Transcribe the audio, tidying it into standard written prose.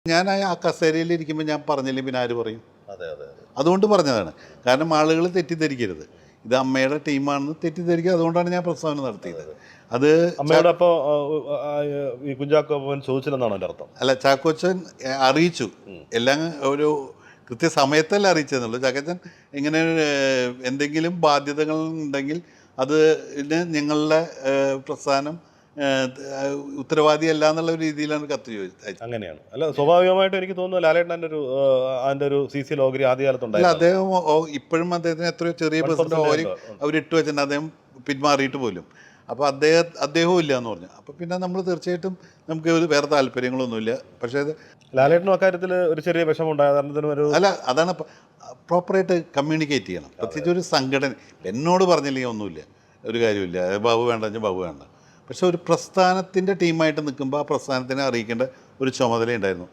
ഞാൻ ആ കസേരയിൽ ഇരിക്കുമ്പോൾ ഞാൻ പറഞ്ഞില്ലേ പിന്നെ ആര് പറയും? അതെ അതെ അതെ. അതുകൊണ്ട് പറഞ്ഞതാണ്. കാരണം ആളുകൾ തെറ്റിദ്ധരിക്കരുത്, ഇത് അമ്മയുടെ ടീമാണെന്ന് തെറ്റിദ്ധരിക്കുക. അതുകൊണ്ടാണ് ഞാൻ പ്രസ്താവന നടത്തിയത്. അത് അമ്മയോട് അപ്പോൾ ഈ കുഞ്ചാക്കോ ബോബൻ ചോദിച്ചില്ലെന്നാണ് എൻ്റെ അർത്ഥം. അല്ല, ചാക്കോച്ചൻ അറിയിച്ചു. എല്ലാം ഒരു കൃത്യസമയത്തല്ല അറിയിച്ചതെന്നുള്ളൂ. ചാക്കോച്ചൻ ഇങ്ങനെ എന്തെങ്കിലും ബാധ്യതകൾ ഉണ്ടെങ്കിൽ അത് ഞങ്ങളുടെ പ്രസ്ഥാനം ഉത്തരവാദിയല്ല എന്നുള്ള രീതിയിലാണ് കത്ത് ചോദിച്ചത്. അങ്ങനെയാണ്. അല്ല, സ്വാഭാവികമായിട്ടും എനിക്ക് തോന്നുന്നു ലാലേട്ടൻ അതിൻ്റെ ഒരു CC ലോഗരി ആദ്യകാലത്തുണ്ടായില്ല. അദ്ദേഹം ഇപ്പോഴും അദ്ദേഹത്തിന് എത്രയോ ചെറിയ പ്രസിഡന്റ് അവരിട്ട് വെച്ചിട്ടുണ്ട്, അദ്ദേഹം പിന്മാറിയിട്ട് പോലും. അപ്പോൾ അദ്ദേഹവും ഇല്ല എന്ന് പറഞ്ഞു. അപ്പോൾ പിന്നെ നമ്മൾ തീർച്ചയായിട്ടും നമുക്ക് വേറെ താല്പര്യങ്ങളൊന്നുമില്ല. പക്ഷേ ലാലേട്ടനും അക്കാര്യത്തിൽ ഒരു ചെറിയ വിഷമമുണ്ടായിരുന്നു. അല്ല, അതാണ് പ്രോപ്പറായിട്ട് കമ്മ്യൂണിക്കേറ്റ് ചെയ്യണം. പ്രത്യേകിച്ച് ഒരു സംഘടന എന്നോട് പറഞ്ഞില്ലെങ്കിൽ ഒന്നുമില്ല, ഒരു കാര്യമില്ല, ബാബു വേണ്ട വെച്ചാൽ ബാബു വേണ്ട. പക്ഷെ ഒരു പ്രസ്ഥാനത്തിൻ്റെ ടീമായിട്ട് നിൽക്കുമ്പോൾ ആ പ്രസ്ഥാനത്തിനെ അറിയിക്കേണ്ട ഒരു ചുമതല ഉണ്ടായിരുന്നു.